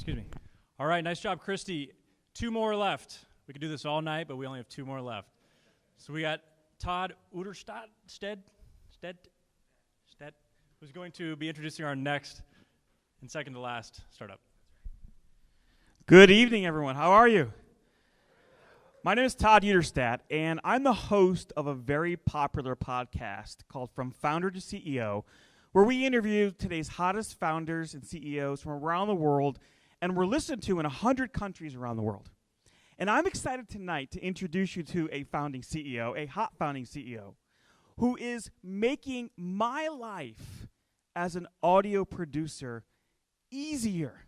Excuse me. All right, nice job, Christy. 2 more left. We could do this all night, but we only have 2 more left. So we got Todd Uderstedt, who's going to be introducing our next and second to last startup. Good evening, everyone. How are you? My name is Todd Uderstedt, and I'm the host of a very popular podcast called From Founder to CEO, where we interview today's hottest founders and CEOs from around the world, and we're listened to in 100 countries around the world. And I'm excited tonight to introduce you to a founding CEO, a hot founding CEO, who is making my life as an audio producer easier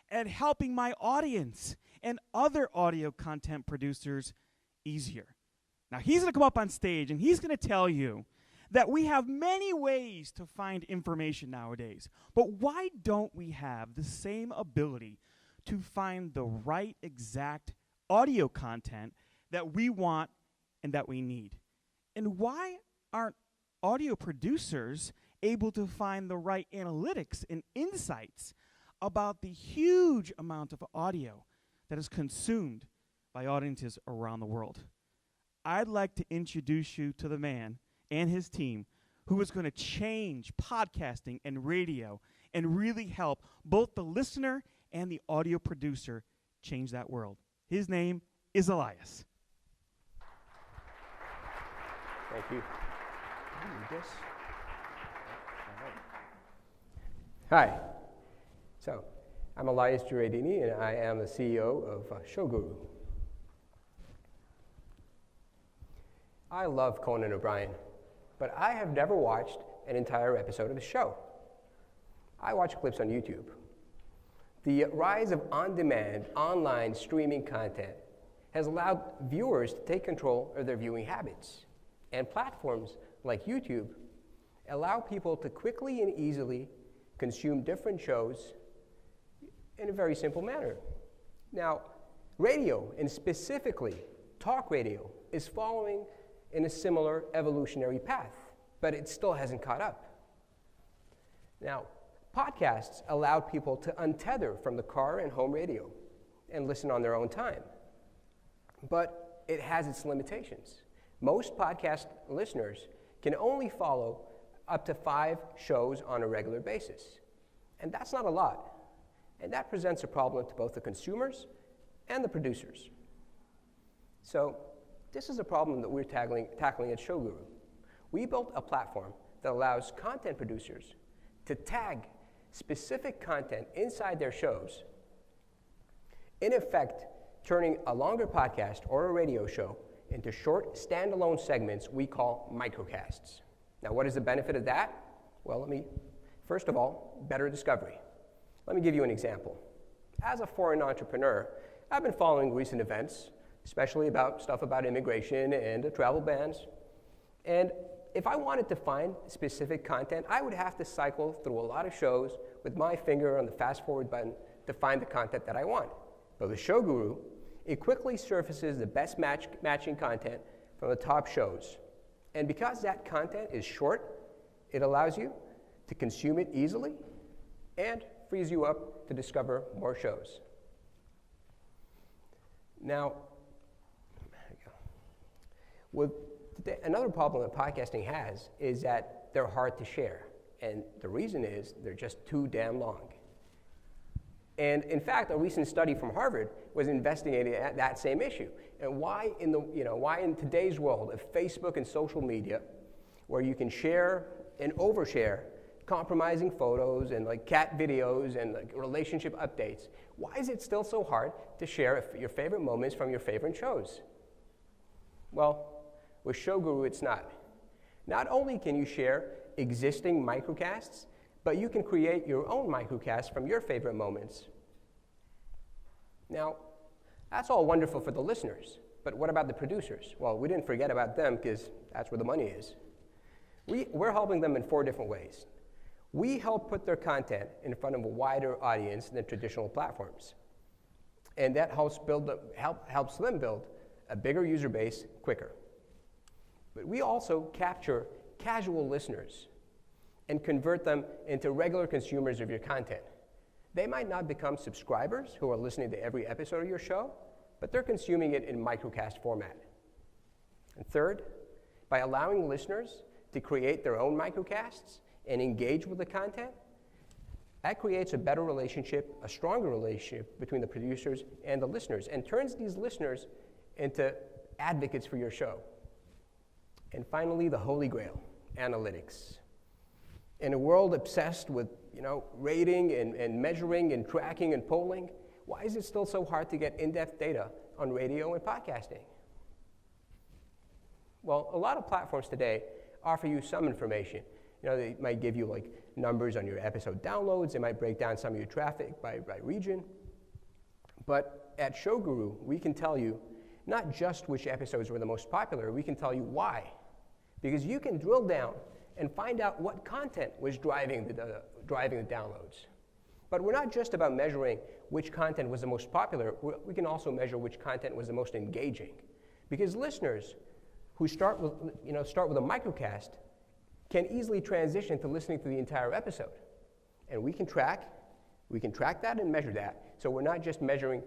and helping my audience and other audio content producers easier. Now, he's going to come up on stage, and he's going to tell you that we have many ways to find information nowadays, but why don't we have the same ability to find the right exact audio content that we want and that we need? And why aren't audio producers able to find the right analytics and insights about the huge amount of audio that is consumed by audiences around the world? I'd like to introduce you to the man and his team who is going to change podcasting and radio and really help both the listener and the audio producer change that world. His name is Elias. Thank you. Hi. So, I'm Elias Giradini, and I am the CEO of Shogooru. I love Conan O'Brien, but I have never watched an entire episode of the show. I watch clips on YouTube. The rise of on-demand, online streaming content has allowed viewers to take control of their viewing habits. And platforms like YouTube allow people to quickly and easily consume different shows in a very simple manner. Now, radio, and specifically talk radio, is following in a similar evolutionary path, but it still hasn't caught up. Now, podcasts allowed people to untether from the car and home radio and listen on their own time. But it has its limitations. Most podcast listeners can only follow up to 5 shows on a regular basis. And that's not a lot. And that presents a problem to both the consumers and the producers. So this is a problem that we're tackling at Shogooru. We built a platform that allows content producers to tag specific content inside their shows, in effect, turning a longer podcast or a radio show into short, standalone segments we call microcasts. Now, what is the benefit of that? Well, first of all, better discovery. Let me give you an example. As a foreign entrepreneur, I've been following recent events, especially about stuff about immigration and travel bans. And if I wanted to find specific content, I would have to cycle through a lot of shows with my finger on the fast forward button to find the content that I want. But with Shogooru, it quickly surfaces the best matching content from the top shows. And because that content is short, it allows you to consume it easily and frees you up to discover more shows. Now, another problem that podcasting has is that they're hard to share. And the reason is they're just too damn long. And in fact, a recent study from Harvard was investigating that same issue. And why in today's world of Facebook and social media, where you can share and overshare compromising photos and like cat videos and like relationship updates, why is it still so hard to share your favorite moments from your favorite shows? Well, with Shogooru, it's not. Not only can you share existing microcasts, but you can create your own microcasts from your favorite moments. Now, that's all wonderful for the listeners, but what about the producers? Well, we didn't forget about them because that's where the money is. We're helping them in 4 different ways. We help put their content in front of a wider audience than traditional platforms. And that helps them build a bigger user base quicker. But we also capture casual listeners and convert them into regular consumers of your content. They might not become subscribers who are listening to every episode of your show, but they're consuming it in microcast format. And third, by allowing listeners to create their own microcasts and engage with the content, that creates a better relationship, a stronger relationship between the producers and the listeners, and turns these listeners into advocates for your show. And finally, the holy grail, analytics. In a world obsessed with rating and measuring and tracking and polling, why is it still so hard to get in-depth data on radio and podcasting? Well, a lot of platforms today offer you some information. They might give you numbers on your episode downloads. They might break down some of your traffic by region. But at Shogooru, we can tell you not just which episodes were the most popular, we can tell you why. Because you can drill down and find out what content was driving the downloads. But we're not just about measuring which content was the most popular, we can also measure which content was the most engaging. Because listeners who start with a microcast can easily transition to listening to the entire episode. And we can track that and measure that. So we're not just measuring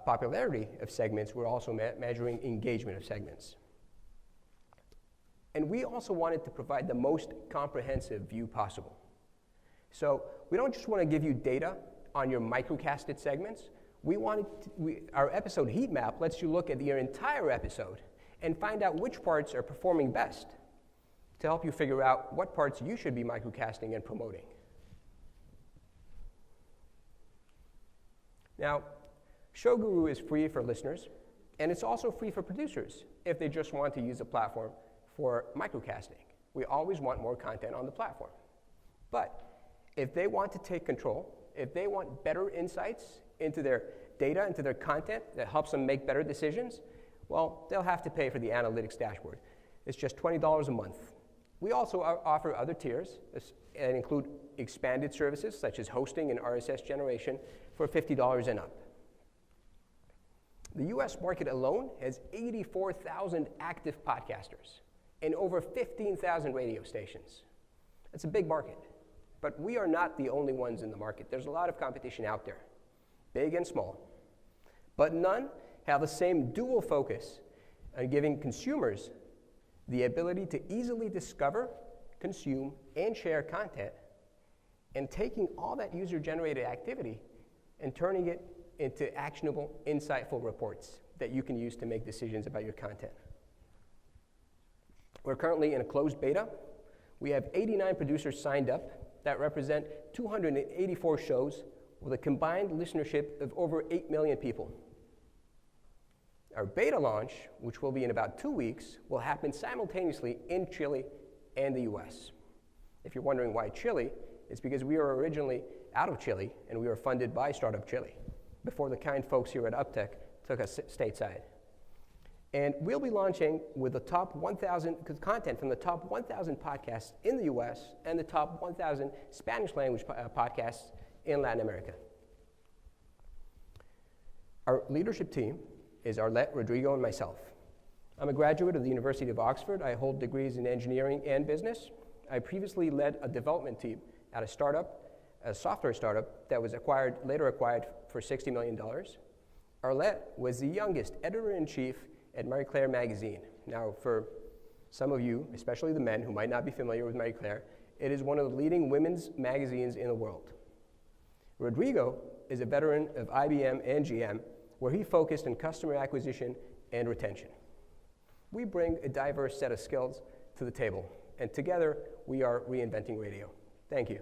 popularity of segments, we're also measuring engagement of segments. And we also wanted to provide the most comprehensive view possible. So we don't just want to give you data on your microcasted segments. Our episode heat map lets you look at your entire episode and find out which parts are performing best to help you figure out what parts you should be microcasting and promoting. Now, Shogooru is free for listeners, and it's also free for producers if they just want to use the platform for microcasting. We always want more content on the platform. But if they want to take control, if they want better insights into their data, into their content that helps them make better decisions, well, they'll have to pay for the analytics dashboard. It's just $20 a month. We also offer other tiers that include expanded services such as hosting and RSS generation for $50 and up. The US market alone has 84,000 active podcasters and over 15,000 radio stations. That's a big market, but we are not the only ones in the market. There's a lot of competition out there, big and small, but none have the same dual focus on giving consumers the ability to easily discover, consume, and share content, and taking all that user-generated activity and turning it into actionable, insightful reports that you can use to make decisions about your content. We're currently in a closed beta. We have 89 producers signed up that represent 284 shows with a combined listenership of over 8 million people. Our beta launch, which will be in about 2 weeks, will happen simultaneously in Chile and the US. If you're wondering why Chile, it's because we were originally out of Chile and we were funded by Startup Chile before the kind folks here at UpTech took us stateside. And we'll be launching with the top 1,000 content from the top 1,000 podcasts in the US and the top 1,000 Spanish language podcasts in Latin America. Our leadership team is Arlette, Rodrigo, and myself. I'm a graduate of the University of Oxford. I hold degrees in engineering and business. I previously led a development team at a startup, a software startup that was later acquired for $60 million. Arlette was the youngest editor-in-chief at Marie Claire magazine. Now, for some of you, especially the men who might not be familiar with Marie Claire, it is one of the leading women's magazines in the world. Rodrigo is a veteran of IBM and GM, where he focused on customer acquisition and retention. We bring a diverse set of skills to the table, and together we are reinventing radio. Thank you.